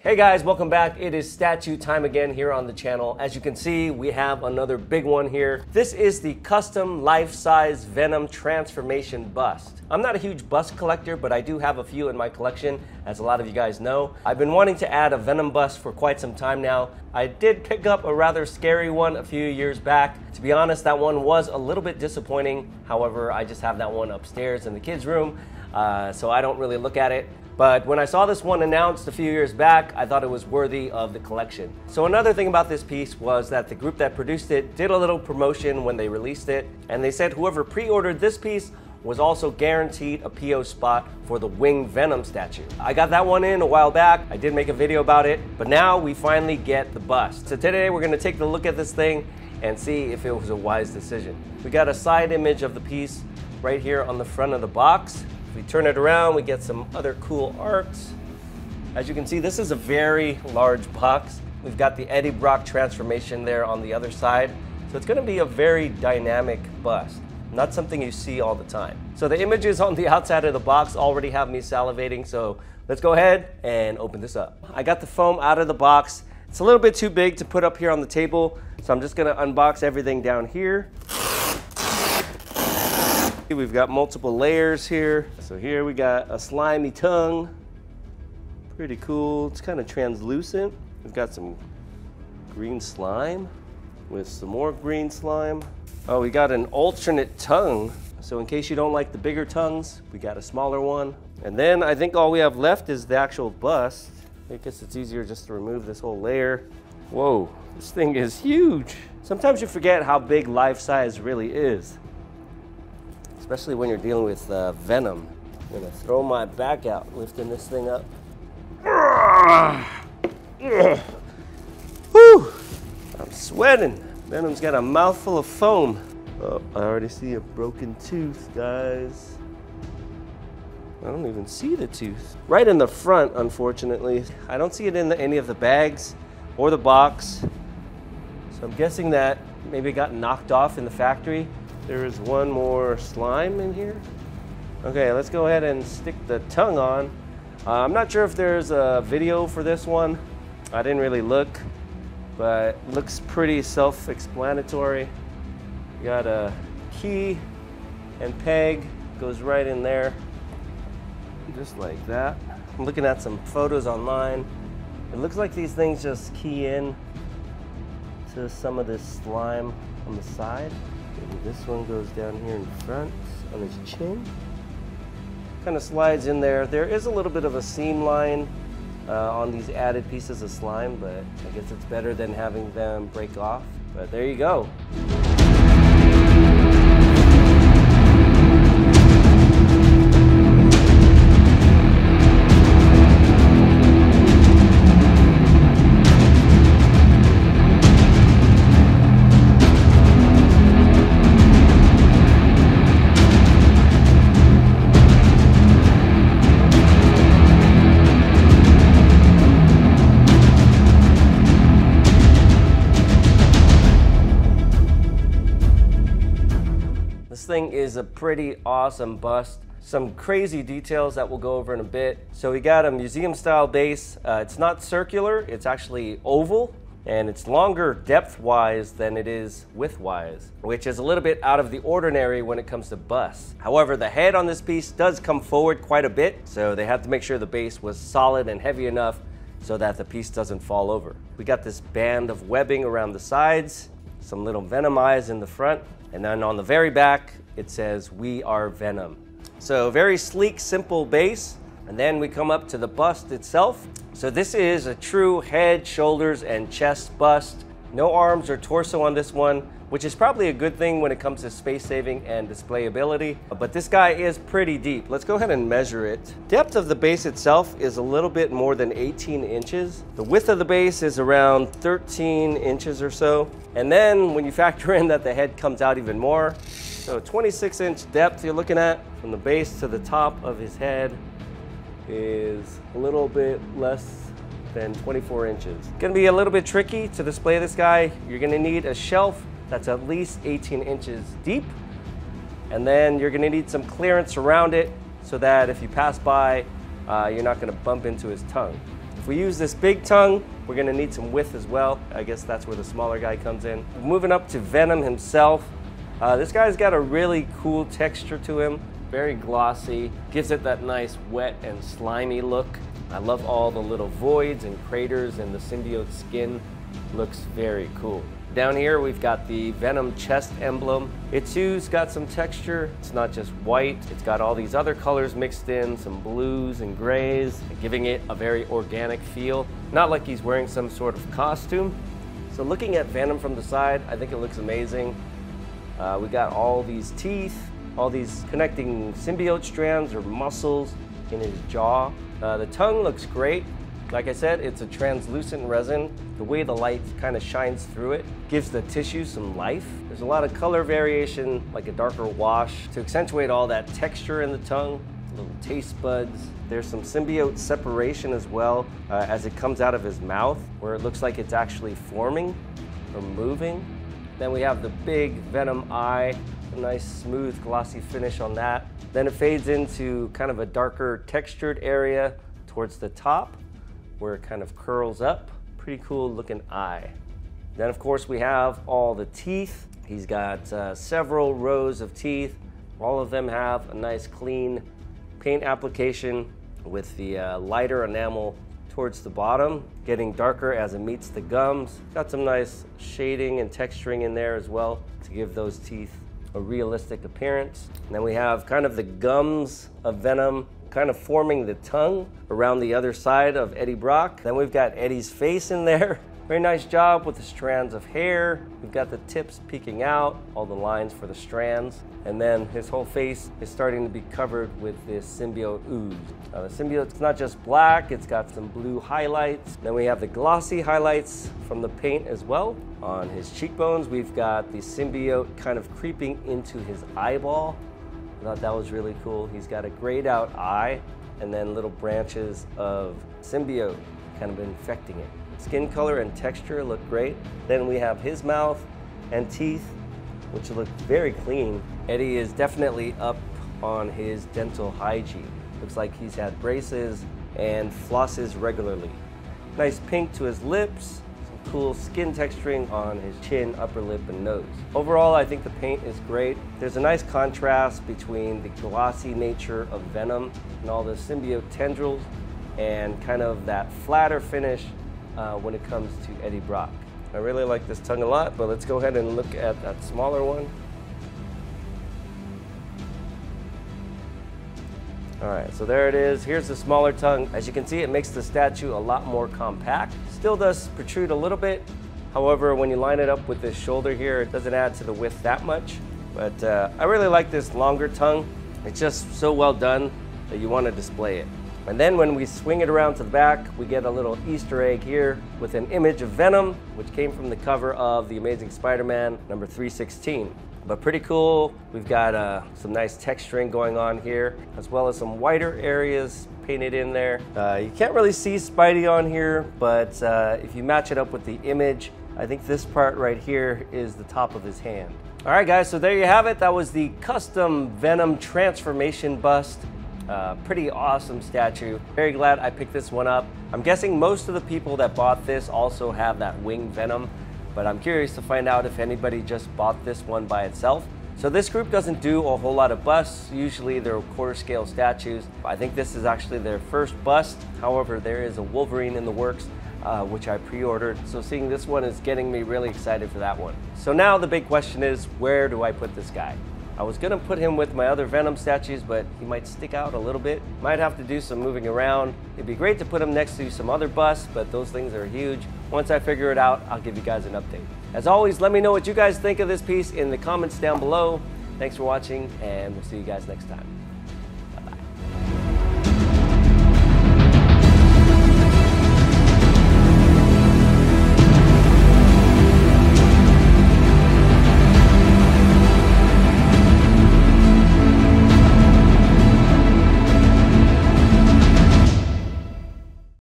Hey guys, welcome back. It is statue time again here on the channel. As you can see, we have another big one here. This is the custom life-size Venom transformation bust. I'm not a huge bust collector, but I do have a few in my collection, as a lot of you guys know. I've been wanting to add a Venom bust for quite some time now. I did pick up a rather scary one a few years back. To be honest, that one was a little bit disappointing. However, I just have that one upstairs in the kids' room, so I don't really look at it. But when I saw this one announced a few years back, I thought it was worthy of the collection. So another thing about this piece was that the group that produced it did a little promotion when they released it, and they said whoever pre-ordered this piece was also guaranteed a PO spot for the winged Venom statue. I got that one in a while back. I did make a video about it, but now we finally get the bust. So today we're gonna take a look at this thing and see if it was a wise decision. We got a side image of the piece right here on the front of the box. If we turn it around, we get some other cool arts. As you can see, this is a very large box. We've got the Eddie Brock transformation there on the other side. So it's gonna be a very dynamic bust, not something you see all the time. So the images on the outside of the box already have me salivating, so let's go ahead and open this up. I got the foam out of the box. It's a little bit too big to put up here on the table, so I'm just gonna unbox everything down here. We've got multiple layers here. So here we got a slimy tongue. Pretty cool. It's kind of translucent. We've got some green slime with some more green slime. Oh, we got an alternate tongue. So in case you don't like the bigger tongues, we got a smaller one. And then I think all we have left is the actual bust. I guess it's easier just to remove this whole layer. Whoa, this thing is huge. Sometimes you forget how big life size really is, especially when you're dealing with Venom. I'm gonna throw my back out, lifting this thing up. Whew, I'm sweating. Venom's got a mouthful of foam. Oh, I already see a broken tooth, guys. I don't even see the tooth. Right in the front, unfortunately. I don't see it in any of the bags or the box. So I'm guessing that maybe it got knocked off in the factory. There is one more slime in here. Okay, let's go ahead and stick the tongue on. I'm not sure if there's a video for this one. I didn't really look, but it looks pretty self-explanatory. You got a key and peg, goes right in there, just like that. I'm looking at some photos online. It looks like these things just key in to some of this slime on the side. Maybe this one goes down here in front on his chin. Kind of slides in there. There is a little bit of a seam line on these added pieces of slime, but I guess it's better than having them break off. But there you go. This thing is a pretty awesome bust. Some crazy details that we'll go over in a bit. So we got a museum style base. It's not circular, it's actually oval, and it's longer depth wise than it is width wise, which is a little bit out of the ordinary when it comes to busts. However, the head on this piece does come forward quite a bit, so they had to make sure the base was solid and heavy enough so that the piece doesn't fall over. We got this band of webbing around the sides, some little Venom eyes in the front, and then on the very back, it says, "We are Venom." So very sleek, simple base. And then we come up to the bust itself. So this is a true head, shoulders, and chest bust. No arms or torso on this one, which is probably a good thing when it comes to space saving and displayability. But this guy is pretty deep. Let's go ahead and measure it. Depth of the base itself is a little bit more than 18 inches. The width of the base is around 13 inches or so. And then when you factor in that the head comes out even more, so 26-inch depth you're looking at from the base to the top of his head is a little bit less than 24 inches. Gonna be a little bit tricky to display this guy. You're gonna need a shelf that's at least 18 inches deep, and then you're gonna need some clearance around it so that if you pass by, you're not gonna bump into his tongue. If we use this big tongue, we're gonna need some width as well. I guess that's where the smaller guy comes in. Moving up to Venom himself. This guy's got a really cool texture to him. Very glossy, gives it that nice wet and slimy look. I love all the little voids and craters, and the symbiote skin looks very cool. Down here we've got the Venom chest emblem. It too's got some texture. It's not just white, it's got all these other colors mixed in, some blues and grays, giving it a very organic feel. Not like he's wearing some sort of costume. So looking at Venom from the side, I think it looks amazing. We got all these teeth, all these connecting symbiote strands or muscles in his jaw. The tongue looks great. Like I said, it's a translucent resin. The way the light kind of shines through it gives the tissue some life. There's a lot of color variation, like a darker wash, to accentuate all that texture in the tongue, little taste buds. There's some symbiote separation as well as it comes out of his mouth, where it looks like it's actually forming or moving. Then we have the big Venom eye, a nice smooth glossy finish on that. Then it fades into kind of a darker textured area towards the top where it kind of curls up. Pretty cool looking eye. Then of course we have all the teeth. He's got several rows of teeth. All of them have a nice clean paint application with the lighter enamel towards the bottom, getting darker as it meets the gums. Got some nice shading and texturing in there as well to give those teeth a realistic appearance. And then we have kind of the gums of Venom kind of forming the tongue around the other side of Eddie Brock. Then we've got Eddie's face in there. Very nice job with the strands of hair. We've got the tips peeking out, all the lines for the strands. And then his whole face is starting to be covered with this symbiote ooze. The symbiote's not just black, it's got some blue highlights. Then we have the glossy highlights from the paint as well. On his cheekbones, we've got the symbiote kind of creeping into his eyeball. I thought that was really cool. He's got a grayed out eye and then little branches of symbiote kind of infecting it. Skin color and texture look great. Then we have his mouth and teeth, which look very clean. Eddie is definitely up on his dental hygiene. Looks like he's had braces and flosses regularly. Nice pink to his lips, some cool skin texturing on his chin, upper lip, and nose. Overall, I think the paint is great. There's a nice contrast between the glossy nature of Venom and all the symbiote tendrils and kind of that flatter finish when it comes to Eddie Brock. I really like this tongue a lot, but let's go ahead and look at that smaller one. All right, so there it is. Here's the smaller tongue. As you can see, it makes the statue a lot more compact. Still does protrude a little bit. However, when you line it up with this shoulder here, it doesn't add to the width that much. But I really like this longer tongue. It's just so well done that you want to display it. And then when we swing it around to the back, we get a little Easter egg here with an image of Venom, which came from the cover of The Amazing Spider-Man number 316. But pretty cool. We've got some nice texturing going on here, as well as some whiter areas painted in there. You can't really see Spidey on here, but if you match it up with the image, I think this part right here is the top of his hand. All right, guys, so there you have it. That was the custom Venom transformation bust. Pretty awesome statue. Very glad I picked this one up. I'm guessing most of the people that bought this also have that winged Venom, but I'm curious to find out if anybody just bought this one by itself. So this group doesn't do a whole lot of busts. Usually they're quarter scale statues. I think this is actually their first bust. However, there is a Wolverine in the works, which I pre-ordered. So seeing this one is getting me really excited for that one. So now the big question is, where do I put this guy? I was gonna put him with my other Venom statues, but he might stick out a little bit. Might have to do some moving around. It'd be great to put him next to some other busts, but those things are huge. Once I figure it out, I'll give you guys an update. As always, let me know what you guys think of this piece in the comments down below. Thanks for watching, and we'll see you guys next time.